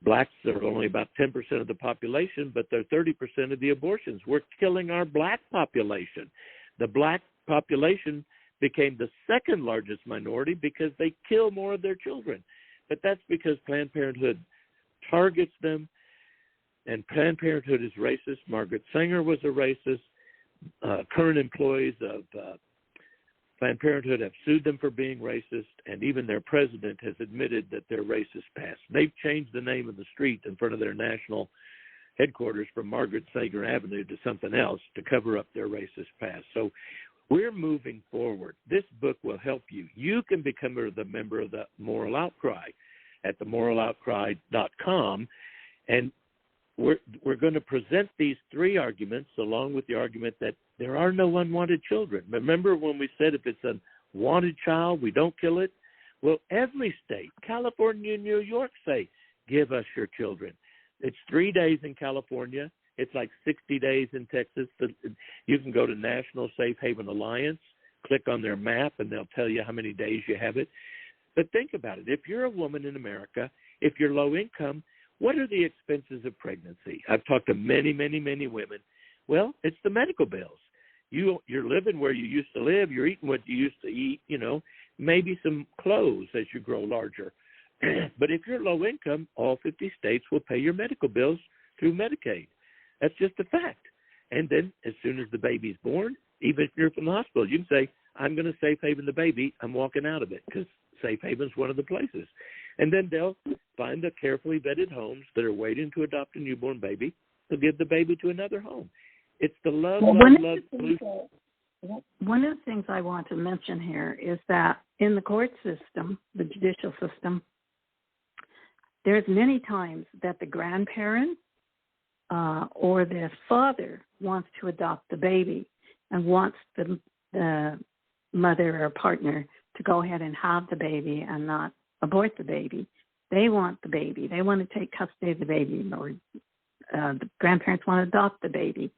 blacks are only about 10% of the population, but they're 30% of the abortions. We're killing our black population. The black population became the second largest minority because they kill more of their children. But that's because Planned Parenthood targets them, and Planned Parenthood is racist. Margaret Sanger was a racist. Current employees of Planned Parenthood have sued them for being racist, and even their president has admitted that they're racist past. They've changed the name of the street in front of their national headquarters from Margaret Sanger Avenue to something else to cover up their racist past. So we're moving forward. This book will help you. You can become a member of the Moral Outcry at themoraloutcry.com, and we're going to present these 3 arguments along with the argument that there are no unwanted children. Remember when we said if it's a wanted child, we don't kill it? Well, every state, California and New York, say, give us your children. It's 3 days in California. It's like 60 days in Texas. You can go to National Safe Haven Alliance, click on their map, and they'll tell you how many days you have it. But think about it. If you're a woman in America, if you're low income, what are the expenses of pregnancy? I've talked to many, many, many women. Well, it's the medical bills. You're living where you used to live. You're eating what you used to eat, maybe some clothes as you grow larger. But if you're low income, all 50 states will pay your medical bills through Medicaid. That's just a fact. And then as soon as the baby's born, even if you're from the hospital, you can say, I'm going to safe haven the baby. I'm walking out of it because safe haven's one of the places. And then they'll find the carefully vetted homes that are waiting to adopt a newborn baby. They'll give the baby to another home. It's the love. One of the things I want to mention here is that in the court system, the judicial system, there's many times that the grandparent or the father wants to adopt the baby and wants the mother or partner to go ahead and have the baby and not abort the baby. They want the baby. They want to take custody of the baby, or the grandparents want to adopt the baby.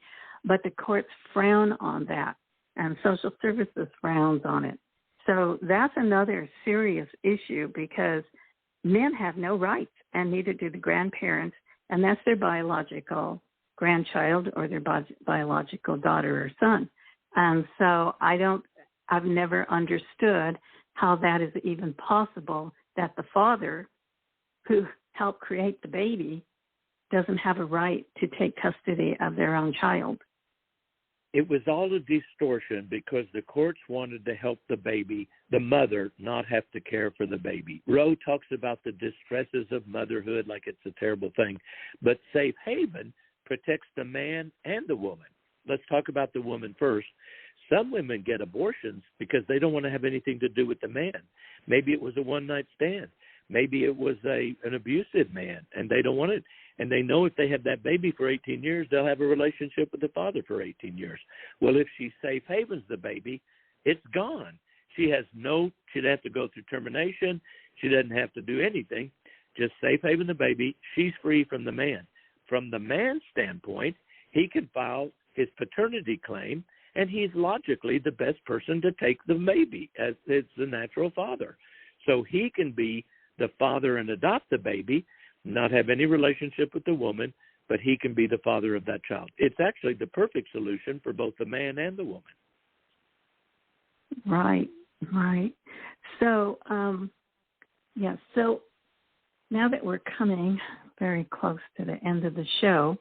But the courts frown on that, and social services frowns on it. So that's another serious issue, because men have no rights, and neither do the grandparents, and that's their biological grandchild or their biological daughter or son. And so I've never understood how that is even possible, that the father who helped create the baby doesn't have a right to take custody of their own child. It was all a distortion because the courts wanted to help the baby, the mother, not have to care for the baby. Roe talks about the distresses of motherhood like it's a terrible thing, but safe haven protects the man and the woman. Let's talk about the woman first. Some women get abortions because they don't want to have anything to do with the man. Maybe it was a one-night stand. Maybe it was an abusive man, and they don't want it. And they know if they have that baby for 18 years, they'll have a relationship with the father for 18 years. Well, if she safe havens the baby, it's gone. She'd have to go through termination. She doesn't have to do anything. Just safe haven the baby. She's free from the man. From the man's standpoint, he can file his paternity claim, and he's logically the best person to take the baby, as it's the natural father. So he can be the father and adopt the baby, not have any relationship with the woman, but he can be the father of that child. It's actually the perfect solution for both the man and the woman. Right. So, so now that we're coming very close to the end of the show,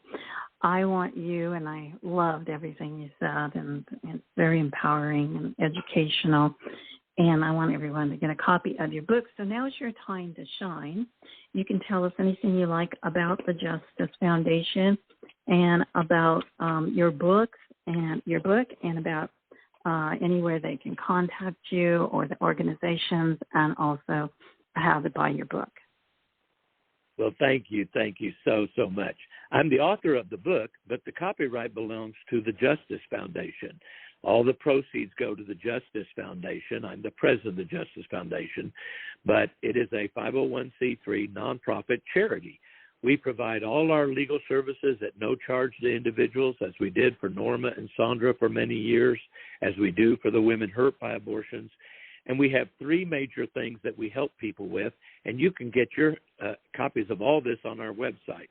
I want you, and I loved everything you said, and it's very empowering and educational, and I want everyone to get a copy of your book. So now is your time to shine. You can tell us anything you like about the Justice Foundation and about your book and about anywhere they can contact you or the organizations, and also how to buy your book. Well, thank you so much. I'm the author of the book, but the copyright belongs to the Justice Foundation. All the proceeds go to the Justice Foundation. I'm the president of the Justice Foundation, but it is a 501c3 nonprofit charity. We provide all our legal services at no charge to individuals, as we did for Norma and Sandra for many years, as we do for the women hurt by abortions. And we have three major things that we help people with, and you can get your copies of all this on our website.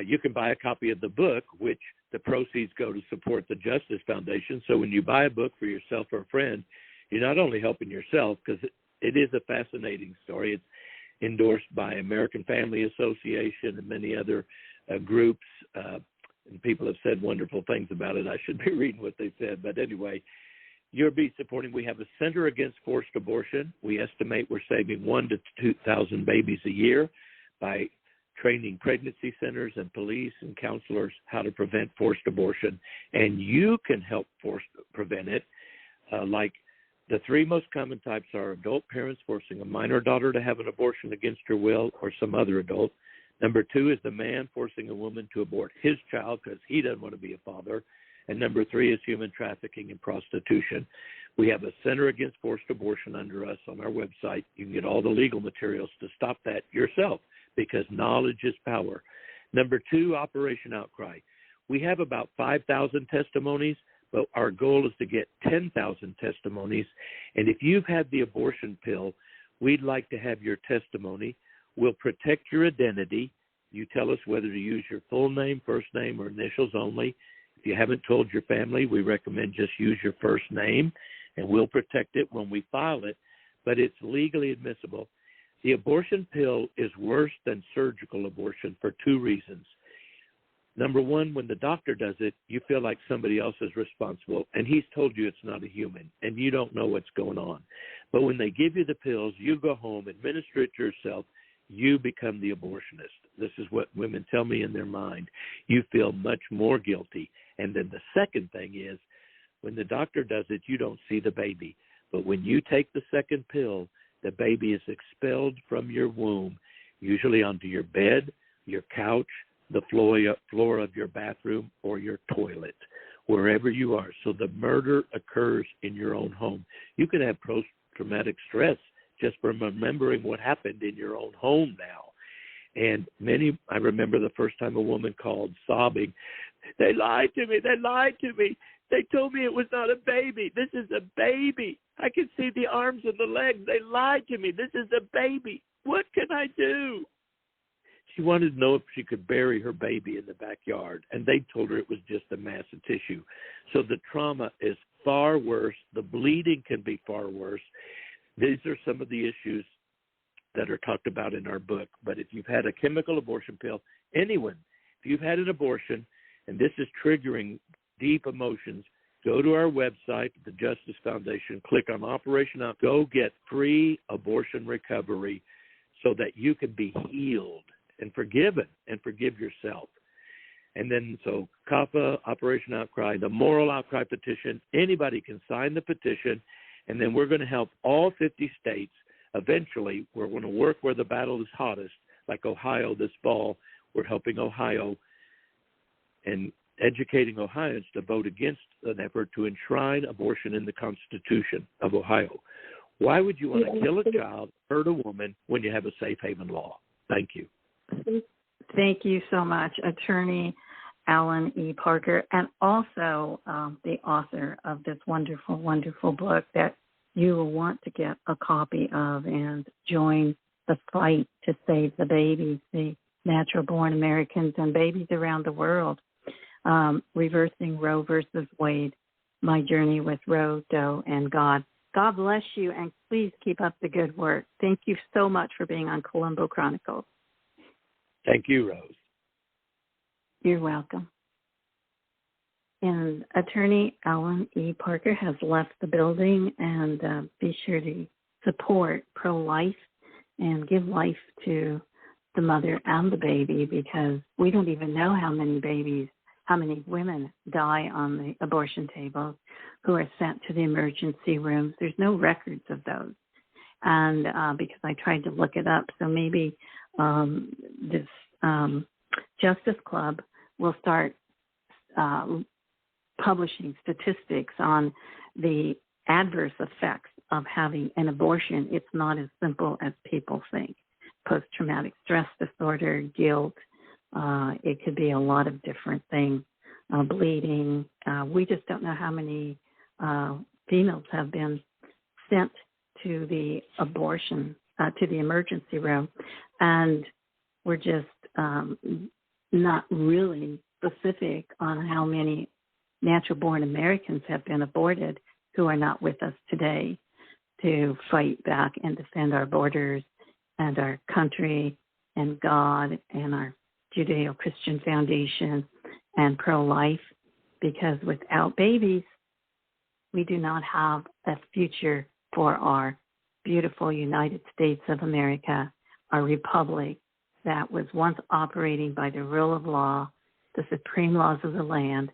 You can buy a copy of the book, which the proceeds go to support the Justice Foundation. So when you buy a book for yourself or a friend, you're not only helping yourself, because it is a fascinating story. It's endorsed by American Family Association and many other groups, and people have said wonderful things about it. I should be reading what they said, but anyway, you'll be supporting. We have a Center Against Forced Abortion. We estimate we're saving 1,000 to 2,000 babies a year by training pregnancy centers and police and counselors how to prevent forced abortion. And you can help prevent it. Like the three most common types are adult parents forcing a minor daughter to have an abortion against her will or some other adult. Number two is the man forcing a woman to abort his child because he doesn't want to be a father. And number three is human trafficking and prostitution. We have a Center Against Forced Abortion under us on our website. You can get all the legal materials to stop that yourself, because knowledge is power. Number two, Operation Outcry. We have about 5,000 testimonies, but our goal is to get 10,000 testimonies. And if you've had the abortion pill, we'd like to have your testimony. We'll protect your identity. You tell us whether to use your full name, first name, or initials only. If you haven't told your family, we recommend just use your first name, and we'll protect it when we file it, but it's legally admissible. The abortion pill is worse than surgical abortion for two reasons. Number one, when the doctor does it, you feel like somebody else is responsible, and he's told you it's not a human, and you don't know what's going on. But when they give you the pills, you go home, administer it yourself, you become the abortionist. This is what women tell me in their mind. You feel much more guilty. And then the second thing is, when the doctor does it, you don't see the baby. But when you take the second pill, the baby is expelled from your womb, usually onto your bed, your couch, the floor of your bathroom, or your toilet, wherever you are. So the murder occurs in your own home. You can have post-traumatic stress just from remembering what happened in your own home now. And I remember the first time a woman called sobbing, "They lied to me, they lied to me. They told me it was not a baby. This is a baby. I can see the arms and the legs. They lied to me. This is a baby. What can I do?" She wanted to know if she could bury her baby in the backyard, and they told her it was just a mass of tissue. So the trauma is far worse. The bleeding can be far worse. These are some of the issues that are talked about in our book. But if you've had a chemical abortion pill, anyone, if you've had an abortion, and this is triggering deep emotions, go to our website, the Justice Foundation, click on Operation Out, go get free abortion recovery so that you can be healed and forgiven and forgive yourself. And then, so CAFA, Operation Outcry, the Moral Outcry Petition, anybody can sign the petition, and then we're going to help all 50 states. Eventually, we're going to work where the battle is hottest, like Ohio this fall, We're helping Ohio and educating Ohioans to vote against an effort to enshrine abortion in the Constitution of Ohio. Why would you want to kill a child, hurt a woman, when you have a safe haven law? Thank you. Thank you so much, Attorney Allan E. Parker, and also the author of this wonderful, wonderful book that you will want to get a copy of and join the fight to save the babies, the natural-born Americans and babies around the world. Reversing Roe versus Wade, My Journey with Roe, Doe, and God. God bless you, and please keep up the good work. Thank you so much for being on Colombo Chronicles. Thank you, Rose. You're welcome. And Attorney Allan E. Parker has left the building, and be sure to support pro-life and give life to the mother and the baby, because we don't even know how many women die on the abortion table who are sent to the emergency rooms. There's no records of those. And because I tried to look it up, so maybe this Justice Club will start publishing statistics on the adverse effects of having an abortion. It's not as simple as people think. Post-traumatic stress disorder, guilt, it could be a lot of different things, bleeding. We just don't know how many females have been sent to the abortion, to the emergency room, and we're just not really specific on how many natural-born Americans have been aborted who are not with us today to fight back and defend our borders and our country and God and our Judeo-Christian foundation and pro-life, because without babies, we do not have a future for our beautiful United States of America, our republic that was once operating by the rule of law, the supreme laws of the land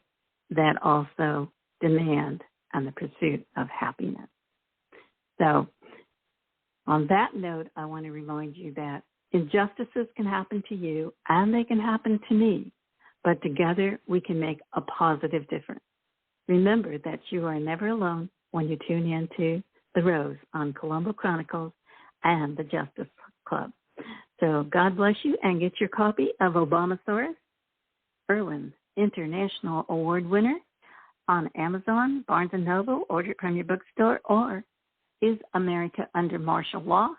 that also demand and the pursuit of happiness. So on that note, I want to remind you that injustices can happen to you and they can happen to me, but together we can make a positive difference. Remember that you are never alone when you tune in to The Rose on Colombo Chronicles and the Justice Club. So God bless you, and get your copy of Obamasaurus, Irwin International Award winner, on Amazon, Barnes & Noble, order it from your bookstore, or Is America Under Martial Law?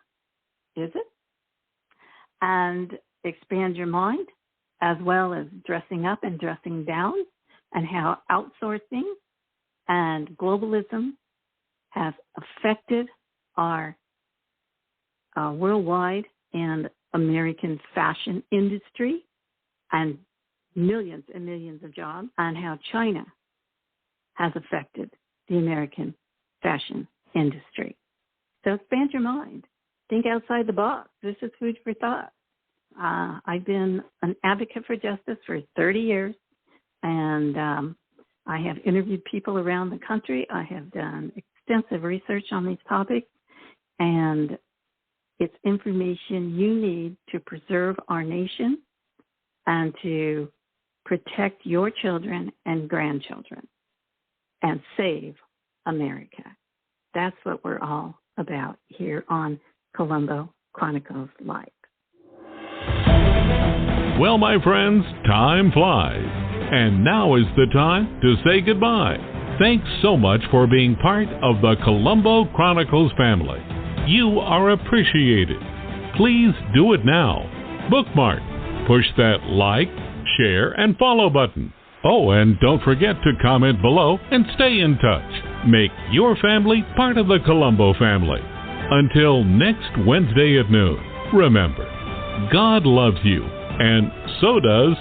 Is it? And expand your mind, as well as dressing up and dressing down, and how outsourcing and globalism has affected our worldwide and American fashion industry and millions and millions of jobs, and how China has affected the American fashion industry. So expand your mind. Think outside the box. This is food for thought. I've been an advocate for justice for 30 years, and I have interviewed people around the country. I have done extensive research on these topics, and it's information you need to preserve our nation and to protect your children and grandchildren and save America. That's what we're all about here on Colombo Chronicles Live. Well, my friends, time flies. And now is the time to say goodbye. Thanks so much for being part of the Colombo Chronicles family. You are appreciated. Please do it now. Bookmark. Push that like, share, and follow button. Oh, and don't forget to comment below and stay in touch. Make your family part of the Colombo family. Until next Wednesday at noon, remember, God loves you, and so does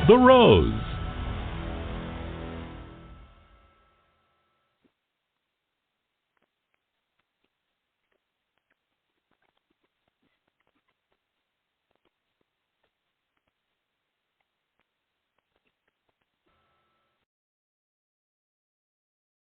the Rose.